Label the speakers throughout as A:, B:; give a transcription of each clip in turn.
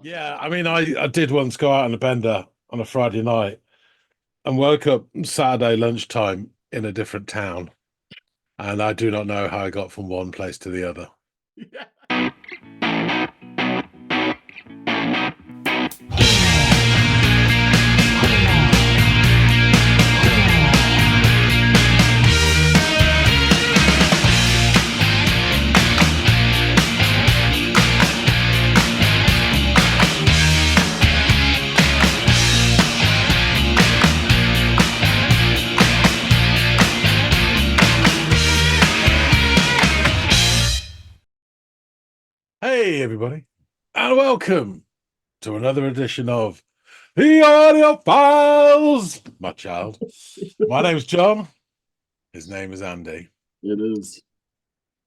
A: Yeah, I mean, I did once go out on a bender on a Friday night and woke up Saturday lunchtime in a different town. And I do not know how I got from one place to the other. Hey, everybody, and welcome to another edition of the Audiophiles, my child. My name's John. His name is Andy.
B: It is.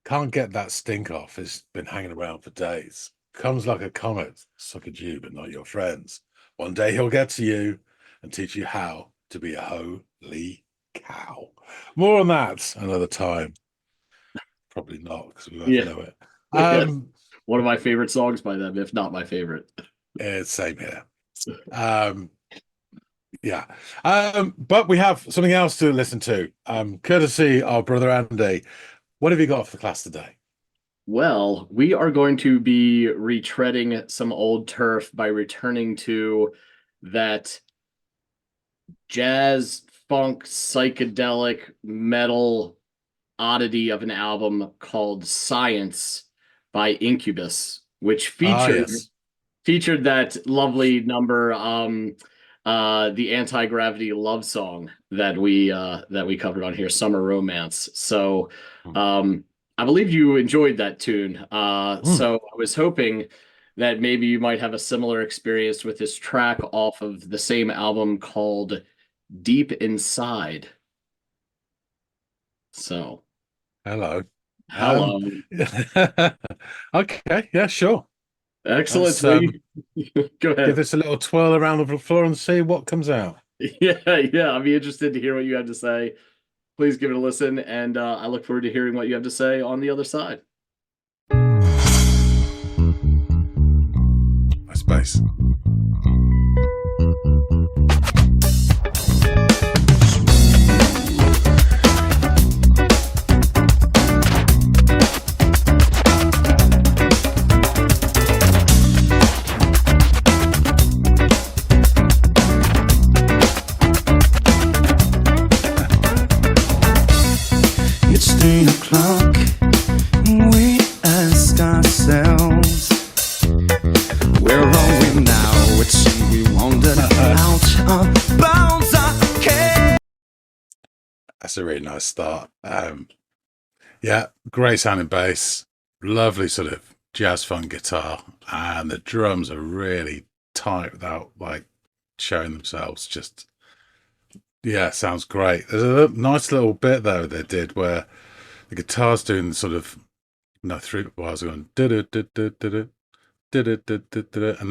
A: Can't get that stink off. It's been hanging around for days. Comes like a comet, suck at you, but not your friends. One day he'll get to you and teach you how to be a holy cow. More on that another time. Probably not, because we won't know it.
B: One of my favorite songs by them, if not my favorite.
A: It's same here. But we have something else to listen to. Courtesy our brother Andy. What have you got for the class today?
B: Well, we are going to be retreading some old turf by returning to that jazz, funk, psychedelic, metal oddity of an album called Science by Incubus, which featured that lovely number, the anti-gravity love song that we covered on here, Summer Romance. So I believe you enjoyed that tune. So I was hoping that maybe you might have a similar experience with this track off of the same album called Deep Inside. So
A: hello.
B: Okay,
A: yeah, sure.
B: Excellent. Go ahead.
A: Give this a little twirl around the floor and see what comes out.
B: Yeah. I'll be interested to hear what you have to say. Please give it a listen, and I look forward to hearing what you have to say on the other side.
A: My space.
C: It's 3 o'clock, and we ask ourselves, where are we now? It seems we wandered out of bounds.
A: That's a really nice start. Yeah, great sounding bass, lovely sort of jazz funk guitar, and the drums are really tight without like showing themselves. Just yeah, sounds great. There's a nice little bit though they did where the guitar's doing sort of three bars going and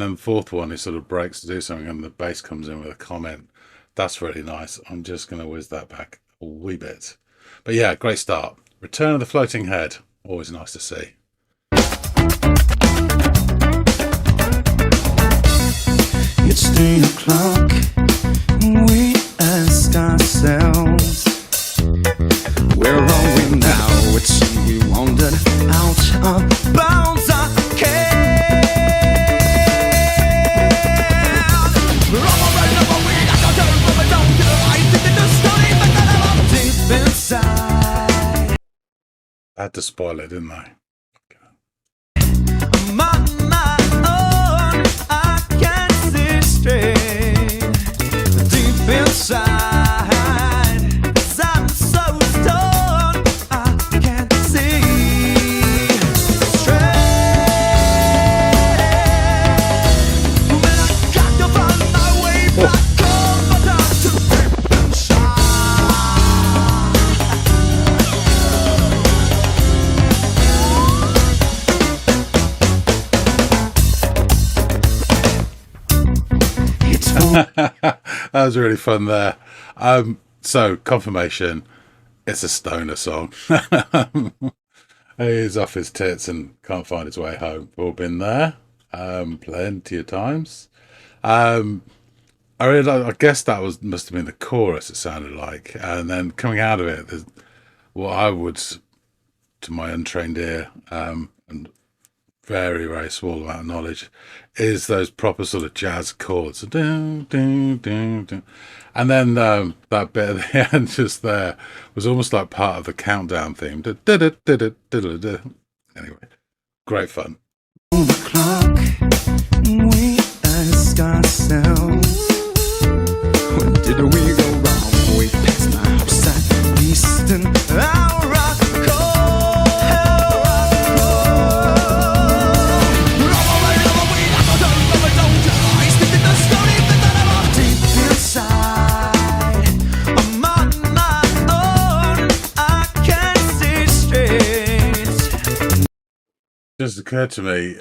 A: then the fourth one it sort of breaks to do something and the bass comes in with a comment. That's really nice. I'm just going to whiz that back a wee bit. But yeah, great start. Return of the Floating Head. Always nice to see.
C: It's 3 o'clock, and we ask ourselves, where are we now? It seems we wandered out of bounds. Deep inside,
A: I had to spoil it, didn't I?
C: I'm on my own, I can't see straight. Deep inside, 'cause I'm so stoned, I can't see straight. When I got to find my way back home, but I'm too deep inside.
A: That was really fun there. So confirmation, it's a stoner song. He's off his tits and can't find his way home. We've all been there. plenty of times. Um, I guess that must have been the chorus. It sounded like, and then coming out of it, there's what I would, to my untrained ear, and very very small amount of knowledge, is those proper sort of jazz chords. Dun, dun, dun, dun. And then that bit at the end just there was almost like part of the countdown theme. Anyway, great fun.
C: On the clock, we ask ourselves, when did we go wrong? We passed my house at Easton, our rock deep inside, I'm on my own, I can't see straight.
A: Just occurred to me,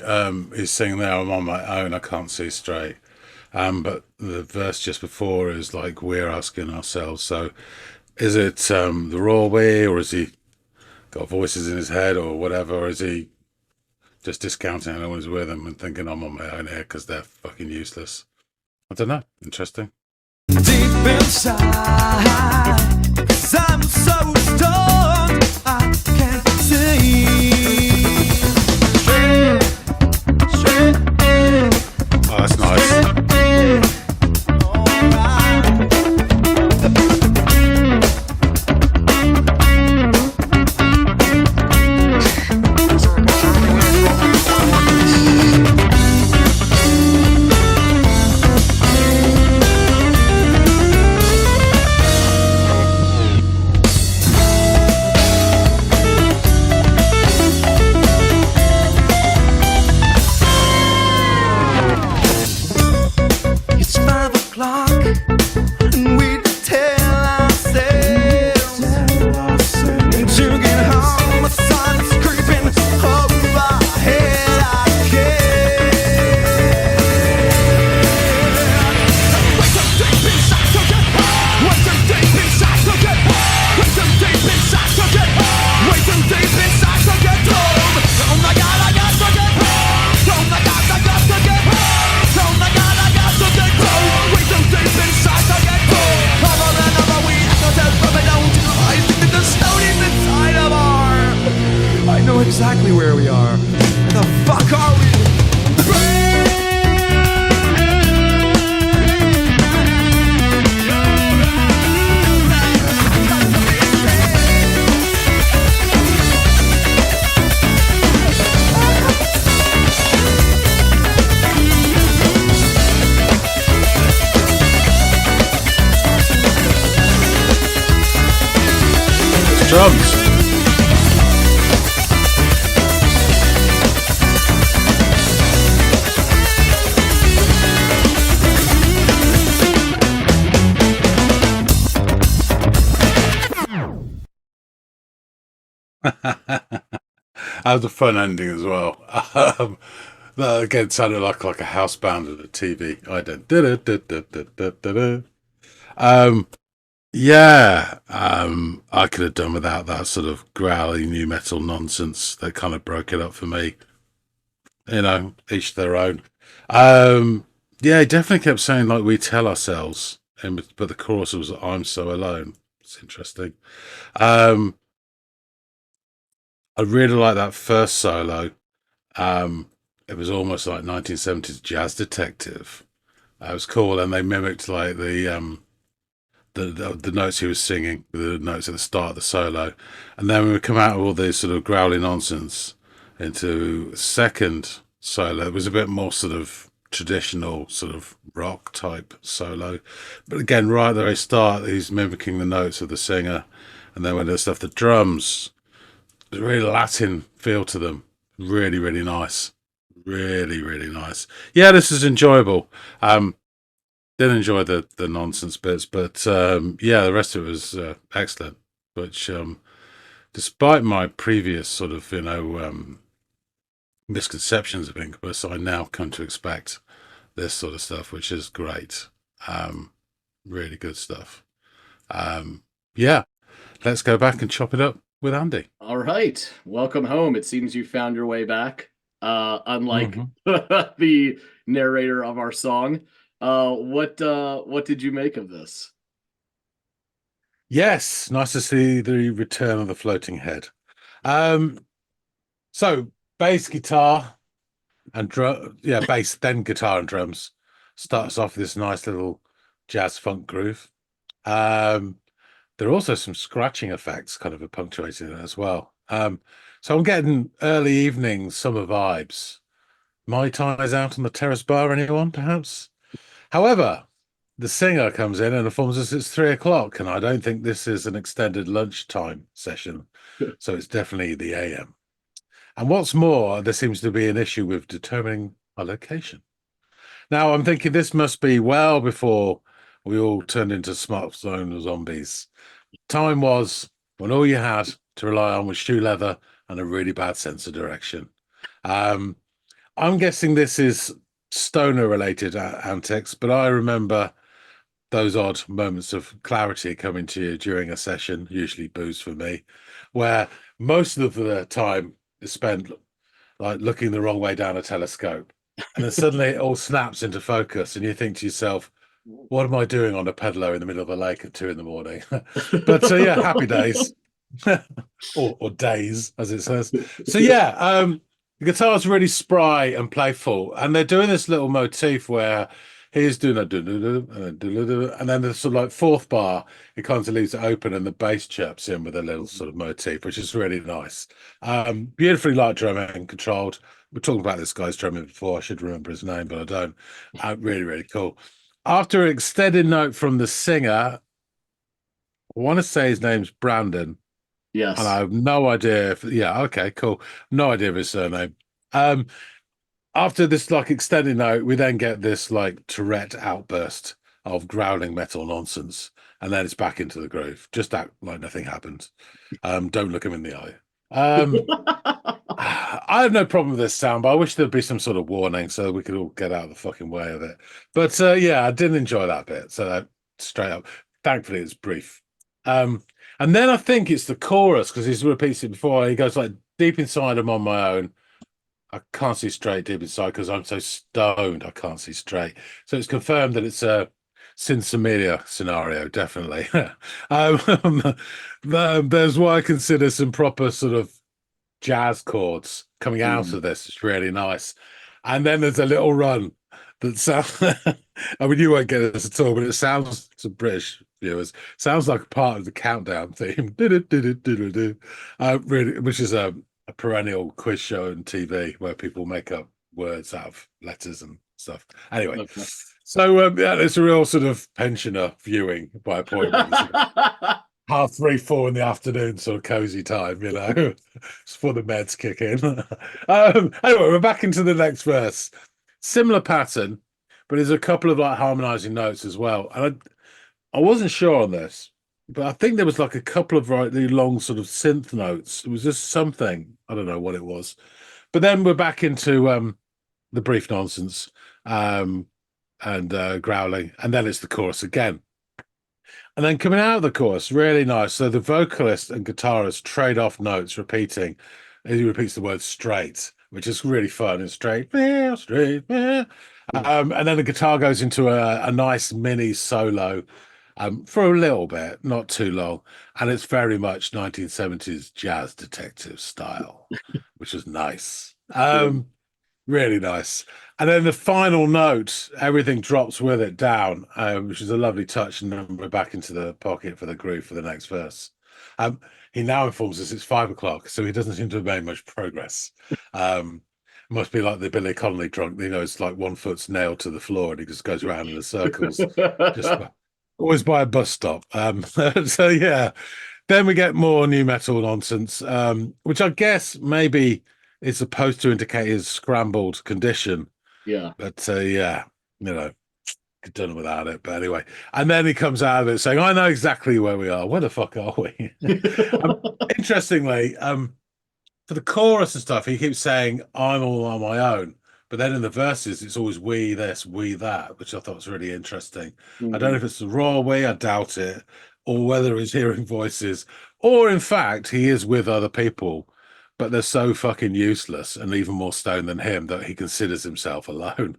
A: he's singing there, I'm on my own, I can't see straight. But the verse just before is like, we're asking ourselves. So is it the raw way, or is he got voices in his head or whatever? Or is he just discounting anyone who's with him and thinking, I'm on my own here because they're fucking useless? I don't know. Interesting.
C: Deep inside, 'cause I'm so stoned, I can't see.
A: Oh, that's nice.
C: It's 5 o'clock, and we tell ourselves to get home. The sun's creeping overhead. I can't wait so deep inside to get home. Wait so deep inside to get home. Wait so deep inside to get home. Wait so deep inside to get home. Oh my God, I got to get home. Oh my God, I got to get home. Oh my God, I got to get home. Wait so deep inside to get home. Over and over we echo to from it down to I think the stone is inside of our. I know exactly where we are. Where the fuck are we?
A: Drums. That was a fun ending as well. That again sounded like a house band at a TV. I did. Yeah, I could have done without that sort of growly new metal nonsense that kind of broke it up for me. You know, each their own. Yeah, he definitely kept saying like we tell ourselves, but the chorus was "I'm so alone." It's interesting. Um, I really like that first solo. It was almost like 1970s jazz detective. It was cool, and they mimicked like the notes he was singing, the notes at the start of the solo, and then when we come out of all this sort of growly nonsense into second solo, it was a bit more sort of traditional, sort of rock type solo. But again, right at the very start, he's mimicking the notes of the singer, and then when there's stuff, the drums, there's a really Latin feel to them. Really, really nice. Really, really nice. Yeah, this is enjoyable. Did enjoy the nonsense bits, but yeah, the rest of it was excellent. Which, despite my previous sort of misconceptions of Incubus, I now come to expect this sort of stuff, which is great. Really good stuff. Yeah, let's go back and chop it up with Andy.
B: All right. Welcome home. It seems you found your way back. unlike
A: Mhm.
B: the narrator of our song. What did you make of this?
A: Yes, nice to see the return of the floating head. Um, so bass guitar and bass, then guitar and drums. Starts off this nice little jazz funk groove. Um, there are also some scratching effects kind of punctuating it as well. So I'm getting early evening summer vibes. Mai Tais out on the terrace bar, anyone, perhaps? However, the singer comes in and informs us it's 3 o'clock, and I don't think this is an extended lunchtime session. So it's definitely the AM. And what's more, there seems to be an issue with determining a location. Now, I'm thinking this must be well before we all turned into smartphone zombies. Time was when all you had to rely on was shoe leather and a really bad sense of direction. Um, I'm guessing this is stoner related antics, but I remember those odd moments of clarity coming to you during a session, usually booze for me, where most of the time is spent like looking the wrong way down a telescope. And then suddenly it all snaps into focus, and you think to yourself, what am I doing on a pedalo in the middle of a lake at 2 in the morning? But yeah, happy days. or days, as it says. So yeah, the guitar's really spry and playful, and they're doing this little motif where he's doing a and then the sort of like fourth bar, it kind of leaves it open, and the bass chirps in with a little sort of motif, which is really nice. Beautifully light drumming and controlled. We're talking about this guy's drumming before. I should remember his name, but I don't. Really, really cool. After an extended note from the singer, I want to say his name's Brandon, and I
B: Yes.
A: have no idea if, yeah, okay, cool. No idea of his surname. Um, After this like extended note, we then get this like Tourette outburst of growling metal nonsense, and then it's back into the groove. Just act like nothing happened. Don't look him in the eye. Um, I have no problem with this sound, but I wish there'd be some sort of warning so we could all get out of the fucking way of it. But yeah, I didn't enjoy that bit. So that straight up, thankfully, it's brief. Um, and then I think it's the chorus because he's repeated it before. He goes like, "Deep inside, I'm on my own. I can't see straight deep inside because I'm so stoned. I can't see straight." So it's confirmed that it's a Sinsemilla scenario, definitely. um, there's what I consider some proper sort of jazz chords coming out
B: Mm.
A: of this. It's really nice. And then there's a little run that sounds, I mean, you won't get this at all, but it sounds to British viewers, sounds like part of the countdown theme. Really, which is a perennial quiz show on TV where people make up words out of letters and stuff. Anyway,
B: Okay.
A: so yeah, it's a real sort of pensioner viewing by appointment. Half 3, 4 in the afternoon, sort of cozy time, you know, it's before the meds kick in. Anyway, we're back into the next verse. Similar pattern, but there's a couple of like harmonizing notes as well. And I wasn't sure on this, but I think there was like a couple of really long sort of synth notes. It was just something. I don't know what it was. But then we're back into the brief nonsense and growling, and then it's the chorus again. And then coming out of the chorus, really nice. So the vocalist and guitarist trade off notes, repeating. He repeats the word straight, which is really fun. And straight, straight. And then the guitar goes into a nice mini solo for a little bit, not too long. And it's very much 1970s jazz detective style, which is nice.
B: Good.
A: Really nice. And then the final note, everything drops with it down, which is a lovely touch. And then we're back into the pocket for the groove for the next verse. He now informs us it's 5 o'clock, so he doesn't seem to have made much progress. Must be like the Billy Connolly drunk, you know, it's like one foot's nailed to the floor and he just goes around in the circles, just always by a bus stop. So yeah, then we get more new metal nonsense, which I guess maybe is supposed to indicate his scrambled condition.
B: Yeah.
A: But yeah, you know, could done without it. But anyway, and then he comes out of it saying, "I know exactly where we are. Where the fuck are we?" Interestingly, for the chorus and stuff, he keeps saying, "I'm all on my own." But then in the verses, it's always we this, we that, which I thought was really interesting. I don't know
B: Mhm.
A: if it's the raw way, I doubt it, or whether he's hearing voices, or in fact, he is with other people, but they're so fucking useless and even more stoned than him that he considers himself alone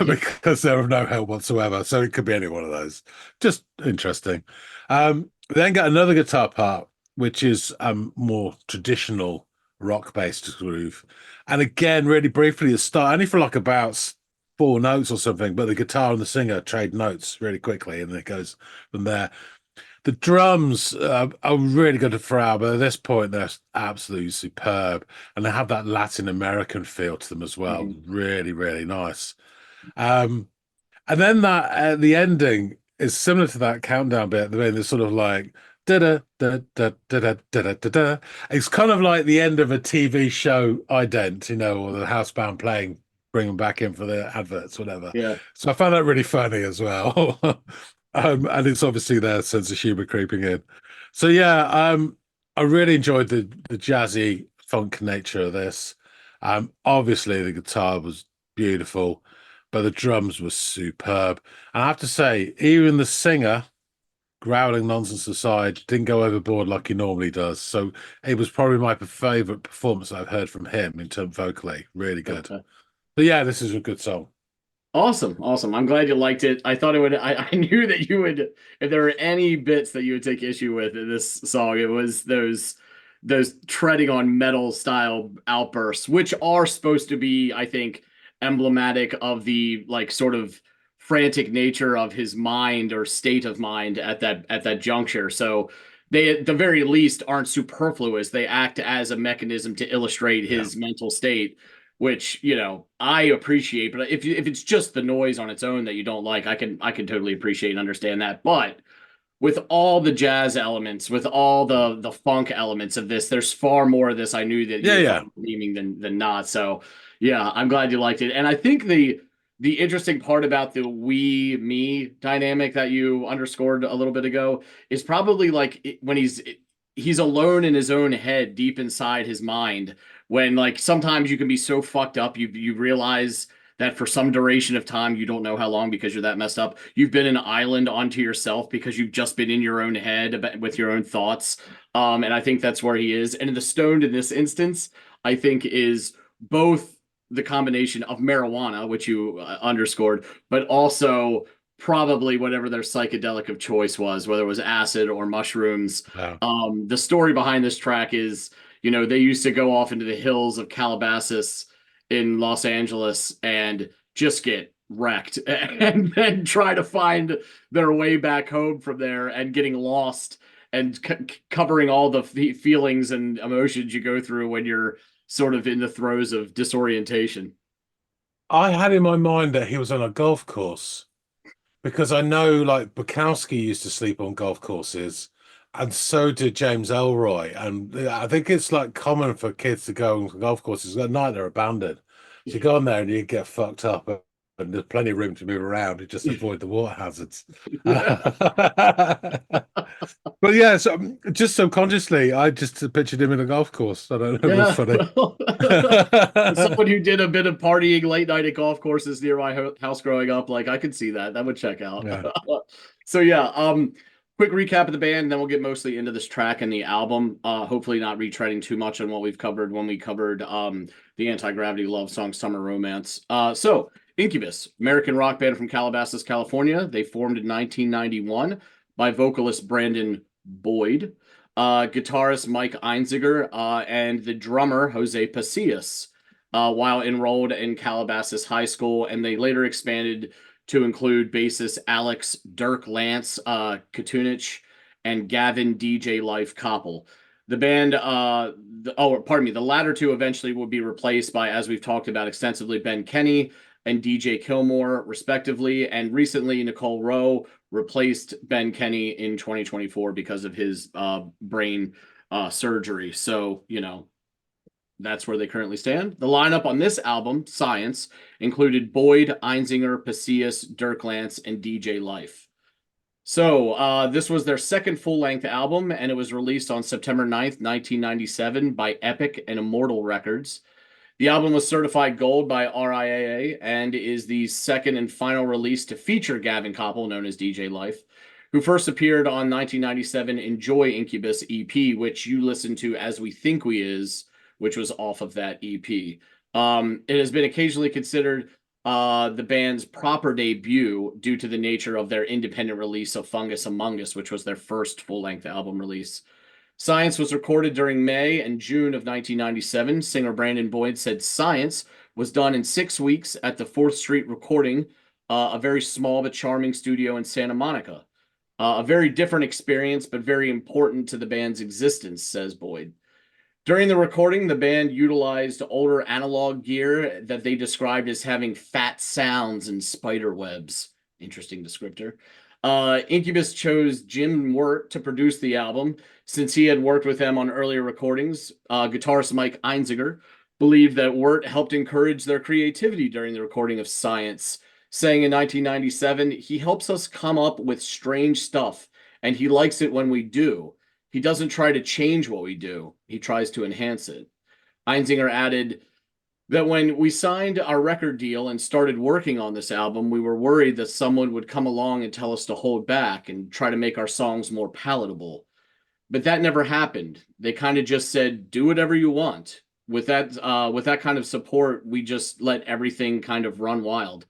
A: because they're of no help whatsoever. So it could be any one of those. Just interesting. Then get another guitar part, which is more traditional rock-based groove. And again, really briefly, the start only for like about 4 notes or something, but the guitar and the singer trade notes really quickly, and it goes from there. The drums are really good to throw, but at this point they're absolutely superb, and they have that Latin American feel to them as well. Really, really nice. And then that the ending is similar to that countdown bit. The end is sort of like da da da da da da da da da. It's kind of like the end of a TV show ident, or the house band playing, bring them back in for the adverts, whatever.
B: Yeah.
A: So I found that really funny as well. And it's obviously their sense of humor creeping in. So yeah, I really enjoyed the jazzy funk nature of this. Obviously the guitar was beautiful, but the drums were superb. And I have to say, even the singer, growling nonsense aside, didn't go overboard like he normally does. So it was probably my favorite performance I've heard from him in terms vocally. Really good.
B: Okay.
A: But yeah, this is a good song.
B: Awesome. I'm glad you liked it. I thought it would. I knew that you would. If there were any bits that you would take issue with in this song, it was those treading on metal style outbursts, which are supposed to be, I think, emblematic of the like sort of frantic nature of his mind or state of mind at that juncture. So they, at the very least, aren't superfluous. They act as a mechanism to illustrate his mental state, which I appreciate. But if it's just the noise on its own that you don't like, I can totally appreciate and understand that. But with all the jazz elements, with all the funk elements of this, there's far more of this I knew that you were redeeming than not. So yeah, I'm glad you liked it. And I think the interesting part about the we me dynamic that you underscored a little bit ago is probably like when he's alone in his own head, deep inside his mind, when like sometimes you can be so fucked up you realize that for some duration of time, you don't know how long because you're that messed up, you've been an island onto yourself because you've just been in your own head with your own thoughts. And I think that's where he is. And in the stoned in this instance, I think is both the combination of marijuana, which you underscored, but also probably whatever their psychedelic of choice was, whether it was acid or mushrooms.
A: Wow.
B: The story behind this track is, they used to go off into the hills of Calabasas in Los Angeles and just get wrecked and then try to find their way back home from there, and getting lost and covering all the feelings and emotions you go through when you're sort of in the throes of disorientation.
A: I had in my mind that he was on a golf course because I know like Bukowski used to sleep on golf courses, and so did James Elroy. And I think it's like common for kids to go on golf courses at night, they're abandoned. So you go on there and you get fucked up, and there's plenty of room to move around. You just avoid the water hazards. But yeah, so just subconsciously, I just pictured him in a golf course. I don't know. It was funny.
B: As someone who did a bit of partying late night at golf courses near my house growing up, like I could see that. That would check out.
A: Yeah.
B: So yeah, quick recap of the band, and then we'll get mostly into this track and the album. Hopefully not retreading too much on what we've covered when we covered the Anti-Gravity love song Summer Romance. So Incubus, American rock band from Calabasas, California. They formed in 1991 by vocalist Brandon Boyd, guitarist Mike Einziger, and the drummer Jose Pasillas, while enrolled in Calabasas High School, and they later expanded to include bassist Alex Dirk Lance Katunich and Gavin DJ Life Koppel. The band, the latter two eventually will be replaced by, as we've talked about extensively, Ben Kenny and DJ Kilmore, respectively. And recently, Nicole Rowe replaced Ben Kenny in 2024 because of his brain surgery. So, that's where they currently stand. The lineup on this album, Science, included Boyd, Einziger, Pasillas, Dirk Lance, and DJ Life. So this was their second full-length album, and it was released on September 9th, 1997 by Epic and Immortal Records. The album was certified gold by RIAA and is the second and final release to feature Gavin Koppel, known as DJ Life, who first appeared on 1997 Enjoy Incubus EP, which you listened to As We Think We Is, which was off of that EP. It has been occasionally considered the band's proper debut due to the nature of their independent release of Fungus Among Us, which was their first full-length album release. Science was recorded during May and June of 1997. Singer Brandon Boyd said Science was done in 6 weeks at the 4th Street Recording, a very small but charming studio in Santa Monica. A very different experience, but very important to the band's existence, says Boyd. During the recording, the band utilized older analog gear that they described as having fat sounds and spider webs. Interesting descriptor. Incubus chose Jim Wirt to produce the album since he had worked with them on earlier recordings. Guitarist Mike Einziger believed that Wirt helped encourage their creativity during the recording of Science, saying in 1997, "He helps us come up with strange stuff, and he likes it when we do. He doesn't try to change what we do. He tries to enhance it." Einziger added that when we signed our record deal and started working on this album, we were worried that someone would come along and tell us to hold back and try to make our songs more palatable. But that never happened. They kind of just said, "Do whatever you want." With that kind of support, we just let everything kind of run wild.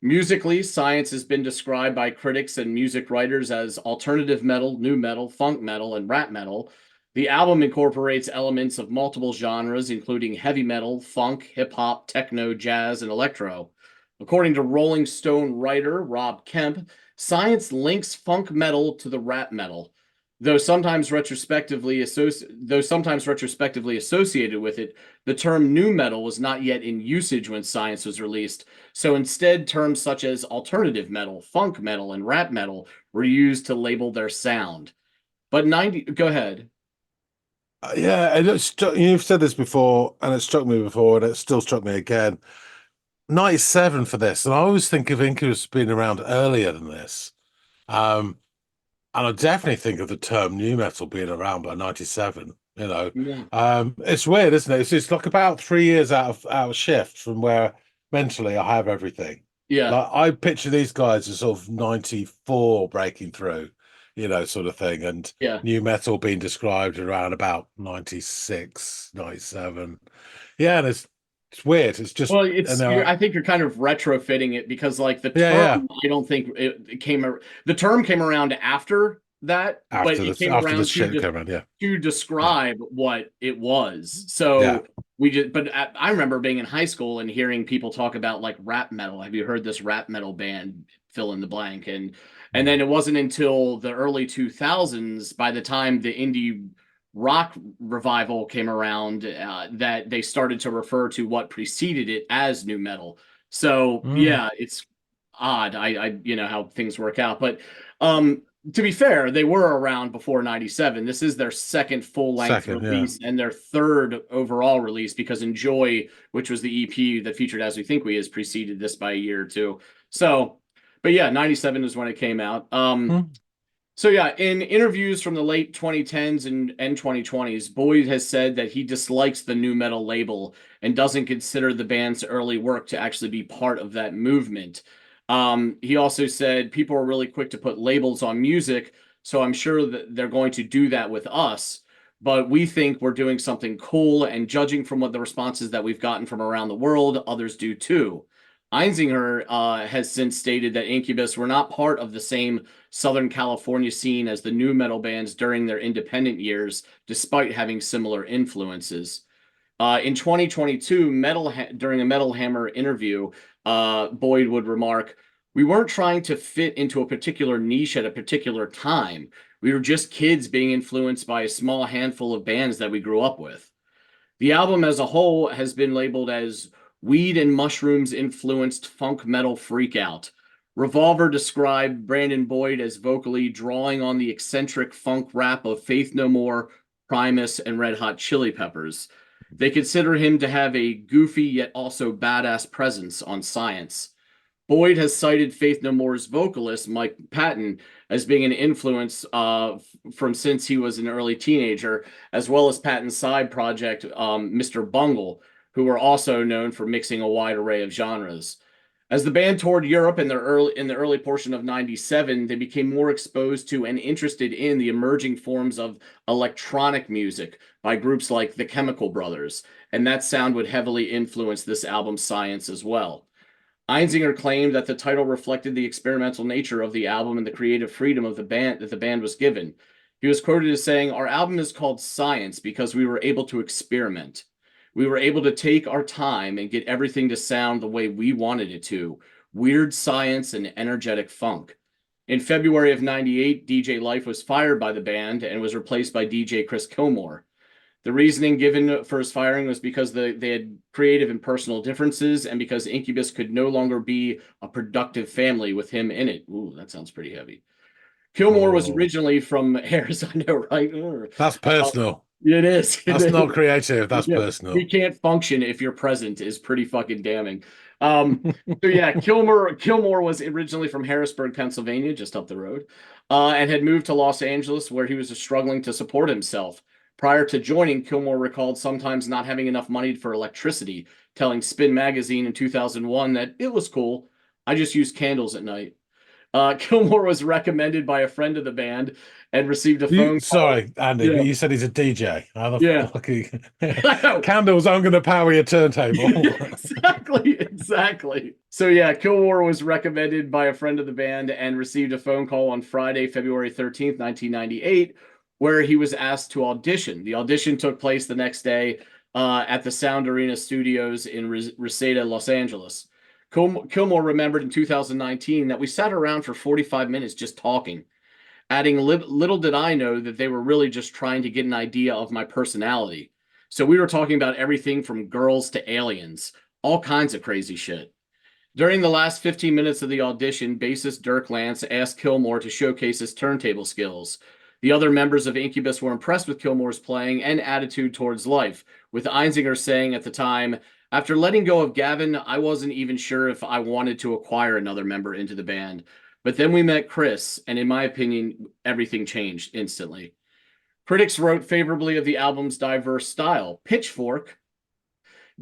B: Musically, Science has been described by critics and music writers as alternative metal, nu metal, funk metal, and rap metal. The album incorporates elements of multiple genres, including heavy metal, funk, hip hop, techno, jazz, and electro. According to Rolling Stone writer Rob Kemp, Science links funk metal to the rap metal. Though sometimes retrospectively associated with it, the term nu metal was not yet in usage when Science was released. So instead, terms such as alternative metal, funk metal, and rap metal were used to label their sound. But go ahead.
A: Yeah, you've said this before, and it struck me before, and it still struck me again. 97 for this, and I always think of Incubus being around earlier than this. And I definitely think of the term nu metal being around by 97, you know.
B: Yeah.
A: It's weird, isn't it? It's like about 3 years out of shift from where mentally I have everything.
B: Yeah.
A: Like I picture these guys as sort of 94 breaking through, you know, sort of thing. And
B: Yeah.
A: nu metal being described around about 96, 97. Yeah, and it's weird. It's just,
B: Well,
A: and
B: I think you're kind of retrofitting it because, like, the term,
A: yeah.
B: I don't think the term came around after that, but it came
A: after the
B: around
A: shit came around, yeah.
B: to describe what it was. So
A: Yeah.
B: but I remember being in high school and hearing people talk about like rap metal. Have you heard this rap metal band? Fill in the blank. And then it wasn't until the early 2000s, by the time the indie rock revival came around, that they started to refer to what preceded it as nu metal. So yeah, it's odd. I you know how things work out, but to be fair, they were around before 97. This is their second full-length release and their third overall release, because Enjoy, which was the EP that featured As We Think We Is, preceded this by a year or two. So, but yeah, 97 is when it came out. So yeah, in interviews from the late 2010s and 2020s, Boyd has said that he dislikes the nu metal label and doesn't consider the band's early work to actually be part of that movement. He also said people are really quick to put labels on music, so I'm sure that they're going to do that with us. But we think we're doing something cool, and judging from what the responses that we've gotten from around the world, others do too. Einziger has since stated that Incubus were not part of the same Southern California scene as the nu metal bands during their independent years, despite having similar influences. In 2022, during a Metal Hammer interview, Boyd would remark, "We weren't trying to fit into a particular niche at a particular time. We were just kids being influenced by a small handful of bands that we grew up with." The album as a whole has been labeled as weed and mushrooms influenced funk metal freakout. Revolver described Brandon Boyd as vocally drawing on the eccentric funk rap of Faith No More, Primus, and Red Hot Chili Peppers. They consider him to have a goofy yet also badass presence on Science. Boyd has cited Faith No More's vocalist, Mike Patton, as being an influence from since he was an early teenager, as well as Patton's side project, Mr. Bungle, who were also known for mixing a wide array of genres. As the band toured Europe in the early portion of '97, they became more exposed to and interested in the emerging forms of electronic music by groups like the Chemical Brothers, and that sound would heavily influence this album's science as well. Einziger claimed that the title reflected the experimental nature of the album and the creative freedom of the band that the band was given. He was quoted as saying, "Our album is called Science because we were able to experiment. We were able to take our time and get everything to sound the way we wanted it to. Weird science and energetic funk." In February of '98, DJ Life was fired by the band and was replaced by DJ Chris Kilmore. The reasoning given for his firing was because they had creative and personal differences, and because Incubus could no longer be a productive family with him in it. Ooh, that sounds pretty heavy. Kilmore was originally from Harris, I know, right?
A: That's personal.
B: It is.
A: That's not creative. That's personal.
B: We can't function if you're present is pretty fucking damning. So yeah, Kilmore was originally from Harrisburg, Pennsylvania, just up the road, and had moved to Los Angeles, where he was struggling to support himself. Prior to joining, Kilmore recalled sometimes not having enough money for electricity, telling Spin Magazine in 2001 that it was cool. I just used candles at night. Kilmore was recommended by a friend of the band and received a phone call.
A: Sorry, Andy,
B: Yeah.
A: but you said he's a DJ. How the
B: Yeah.
A: fuck Candles aren't going to power your turntable.
B: Exactly. So yeah, Kilmore was recommended by a friend of the band and received a phone call on Friday, February 13th, 1998, where he was asked to audition. The audition took place the next day at the Sound Arena Studios in Reseda, Los Angeles. Kilmore remembered in 2019 that we sat around for 45 minutes just talking, adding, little did I know that they were really just trying to get an idea of my personality. So we were talking about everything from girls to aliens, all kinds of crazy shit. During the last 15 minutes of the audition, bassist Dirk Lance asked Kilmore to showcase his turntable skills. The other members of Incubus were impressed with Kilmore's playing and attitude towards life, with Einziger saying at the time, "After letting go of Gavin, I wasn't even sure if I wanted to acquire another member into the band. But then we met Chris, and in my opinion, everything changed instantly." Critics wrote favorably of the album's diverse style. Pitchfork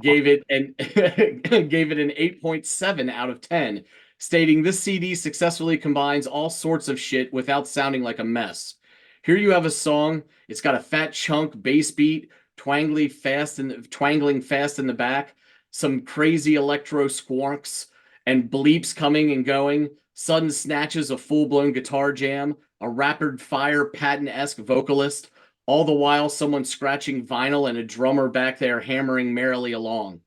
B: gave it an 8.7 out of 10, stating this CD successfully combines all sorts of shit without sounding like a mess. Here you have a song. It's got a fat chunk bass beat, twangling fast in the back, some crazy electro squonks, and bleeps coming and going, sudden snatches of full-blown guitar jam, a rapid-fire Patton-esque vocalist, all the while someone scratching vinyl and a drummer back there hammering merrily along.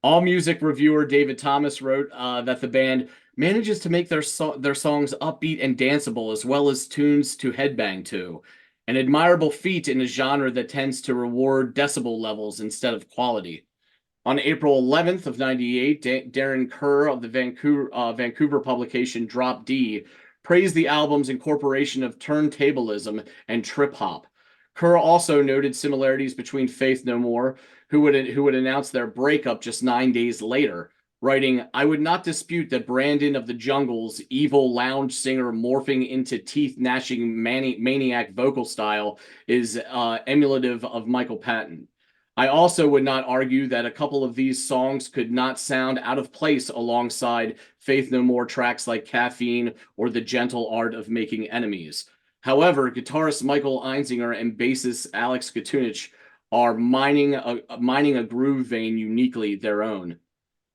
B: AllMusic reviewer David Thomas wrote that the band manages to make their songs upbeat and danceable, as well as tunes to headbang to, an admirable feat in a genre that tends to reward decibel levels instead of quality. On April 11th of '98, Darren Kerr of the Vancouver publication Drop D praised the album's incorporation of turntablism and trip hop. Kerr also noted similarities between Faith No More, who would announce their breakup just 9 days later, writing, "I would not dispute that Brandon of the Jungle's evil lounge singer morphing into teeth-gnashing maniac vocal style is emulative of Michael Patton. I also would not argue that a couple of these songs could not sound out of place alongside Faith No More tracks like Caffeine or The Gentle Art of Making Enemies. However, guitarist Michael Einziger and bassist Alex Katunich are mining a groove vein uniquely their own."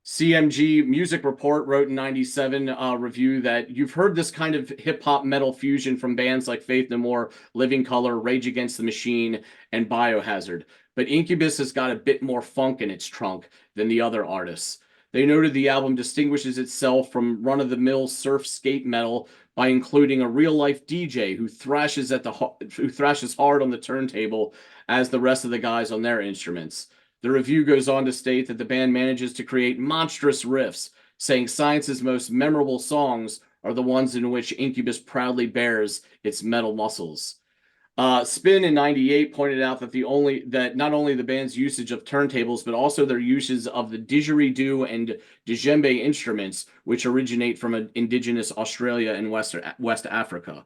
B: CMG Music Report wrote in '97 review that you've heard this kind of hip-hop metal fusion from bands like Faith No More, Living Colour, Rage Against the Machine, and Biohazard, but Incubus has got a bit more funk in its trunk than the other artists. They noted the album distinguishes itself from run-of-the-mill surf skate metal by including a real-life DJ who thrashes hard on the turntable as the rest of the guys on their instruments. The review goes on to state that the band manages to create monstrous riffs, saying Science's most memorable songs are the ones in which Incubus proudly bears its metal muscles. Spin in '98 pointed out that not only the band's usage of turntables, but also their uses of the didgeridoo and djembe instruments, which originate from indigenous Australia and West Africa.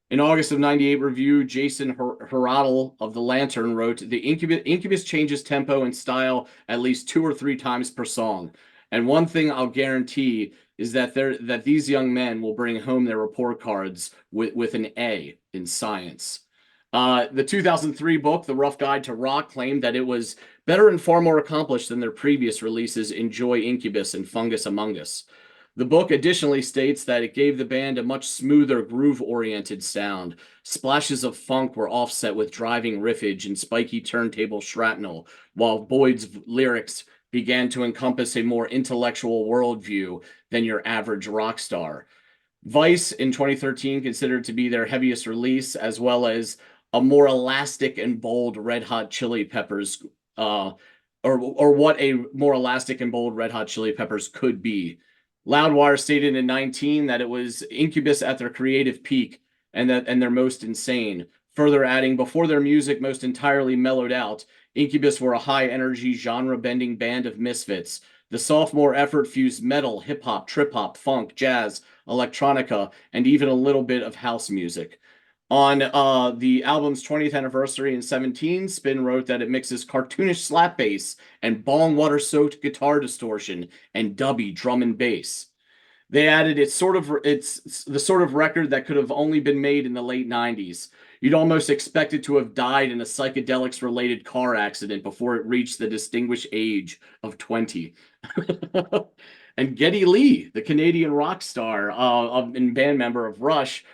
B: In August of '98 review, Jason Herodel of The Lantern wrote, "The Incubus changes tempo and style at least 2 or 3 times per song, And one thing I'll guarantee is that these young men will bring home their report cards with an A in science. The 2003 book, The Rough Guide to Rock, claimed that it was better and far more accomplished than their previous releases, Enjoy Incubus and Fungus Among Us. The book additionally states that it gave the band a much smoother, groove-oriented sound. Splashes of funk were offset with driving riffage and spiky turntable shrapnel, while Boyd's lyrics began to encompass a more intellectual worldview than your average rock star. Vice in 2013 considered to be their heaviest release, as well as a more elastic and bold Red Hot Chili Peppers, or what a more elastic and bold Red Hot Chili Peppers could be. Loudwire stated in 19 that it was Incubus at their creative peak and their most insane. Further adding, before their music most entirely mellowed out, Incubus were a high-energy, genre-bending band of misfits. The sophomore effort fused metal, hip-hop, trip-hop, funk, jazz, electronica, and even a little bit of house music. On the album's 20th anniversary in 17, Spin wrote that it mixes cartoonish slap bass and bong water-soaked guitar distortion and dubby drum and bass. They added it's the sort of record that could have only been made in the late 90s. You'd almost expect it to have died in a psychedelics-related car accident before it reached the distinguished age of 20. And Geddy Lee, the Canadian rock star and band member of Rush,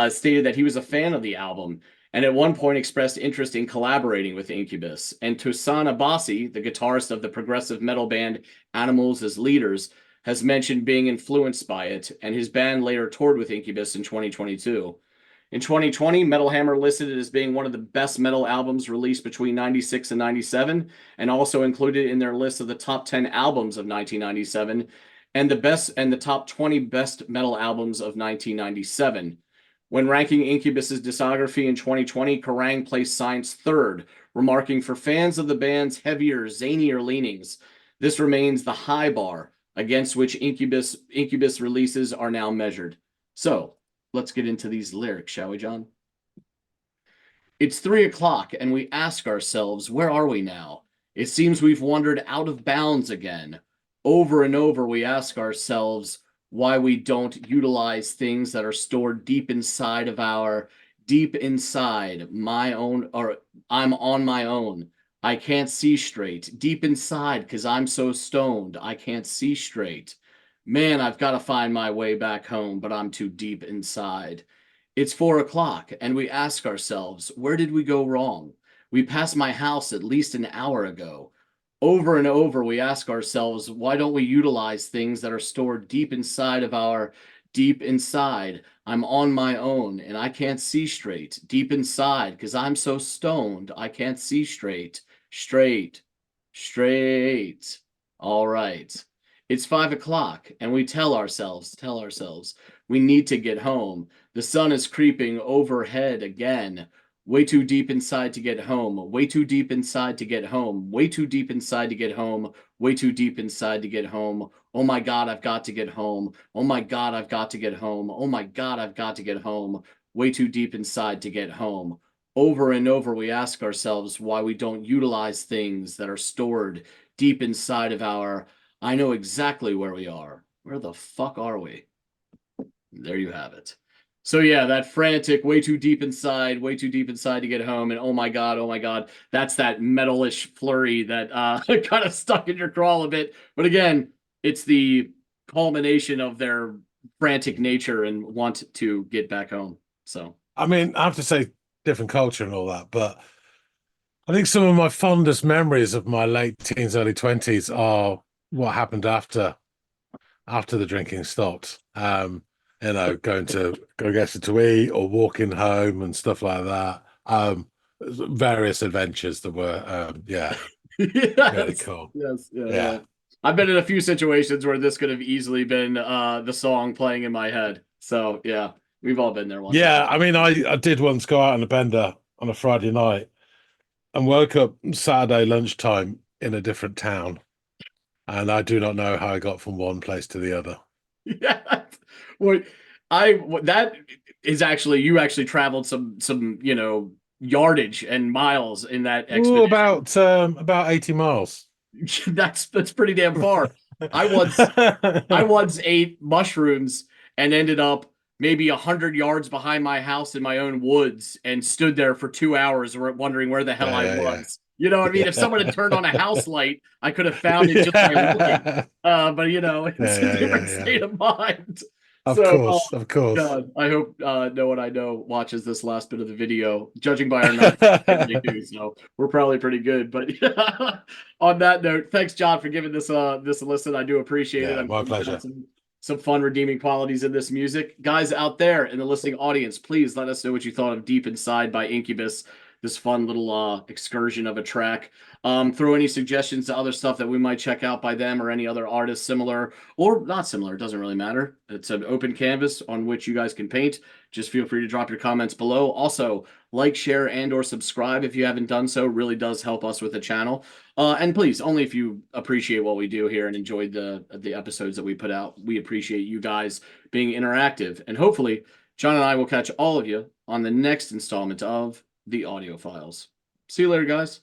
B: stated that he was a fan of the album and at one point expressed interest in collaborating with Incubus. And Toussaint Abassi, the guitarist of the progressive metal band Animals as Leaders, has mentioned being influenced by it, and his band later toured with Incubus in 2022. In 2020, Metal Hammer listed it as being one of the best metal albums released between 96 and 97, and also included in their list of the top 10 albums of 1997 and the top 20 best metal albums of 1997. When ranking Incubus's discography in 2020, Kerrang placed Science third, remarking, for fans of the band's heavier, zanier leanings, this remains the high bar against which Incubus releases are now measured. So, let's get into these lyrics, shall we, John? It's 3 o'clock, and we ask ourselves, where are we now? It seems we've wandered out of bounds again. Over and over, we ask ourselves why we don't utilize things that are stored deep inside, my own, or I'm on my own. I can't see straight. Deep inside, because I'm so stoned, I can't see straight. Man, I've got to find my way back home, but I'm too deep inside. It's 4 o'clock, and we ask ourselves, where did we go wrong? We passed my house at least an hour ago. Over and over, we ask ourselves, why don't we utilize things that are stored deep inside? I'm on my own, and I can't see straight. Deep inside, because I'm so stoned, I can't see straight. Straight. All right. It's 5 o'clock, and we tell ourselves, we need to get home. The sun is creeping overhead again. Way too deep inside to get home. Way too deep inside to get home. Way too deep inside to get home. Way too deep inside to get home. Oh my God, I've got to get home. Oh my God, I've got to get home. Oh my God, I've got to get home. Way too deep inside to get home. Over and over, we ask ourselves why we don't utilize things that are stored deep inside of I know exactly where we are. Where the fuck are we? There you have it. So yeah, that frantic, way too deep inside to get home, and oh my God, that's that metalish flurry that kind of stuck in your crawl a bit. But again, it's the culmination of their frantic nature and want to get back home. So
A: I mean, I have to say, different culture and all that, but I think some of my fondest memories of my late teens, early 20s are what happened after the drinking stopped. Going to get to eat or walking home and stuff like that. Various adventures that were
B: yes,
A: really cool.
B: Yeah. I've been in a few situations where this could have easily been the song playing in my head. So yeah, we've all been there once.
A: Yeah, I mean, I did once go out on a bender on a Friday night and woke up Saturday lunchtime in a different town, and I do not know how I got from one place to the other.
B: Yeah. Well, that is actually, you actually traveled some yardage and miles in that expedition.
A: Ooh, about 80 miles.
B: That's pretty damn far. I once ate mushrooms and ended up maybe 100 yards behind my house in my own woods and stood there for 2 hours wondering where the hell I was. You know what I mean? If someone had turned on a house light, I could have found it just by looking. But it's a different state of mind.
A: Of
B: So,
A: course, of course.
B: God, I hope no one I know watches this last bit of the video. Judging by our numbers, they do. So we're probably pretty good. But on that note, thanks, John, for giving this a listen. I do appreciate it. I'm
A: my pleasure.
B: Some fun redeeming qualities in this music. Guys out there in the listening audience, please let us know what you thought of Deep Inside by Incubus. This fun little excursion of a track. Throw any suggestions to other stuff that we might check out by them or any other artists similar or not similar. It doesn't really matter. It's an open canvas on which you guys can paint. Just feel free to drop your comments below. Also, like, share, and or subscribe if you haven't done so. Really does help us with the channel. And please, only if you appreciate what we do here and enjoyed the episodes that we put out. We appreciate you guys being interactive. And hopefully, John and I will catch all of you on the next installment of the Audiophiles. See you later, guys.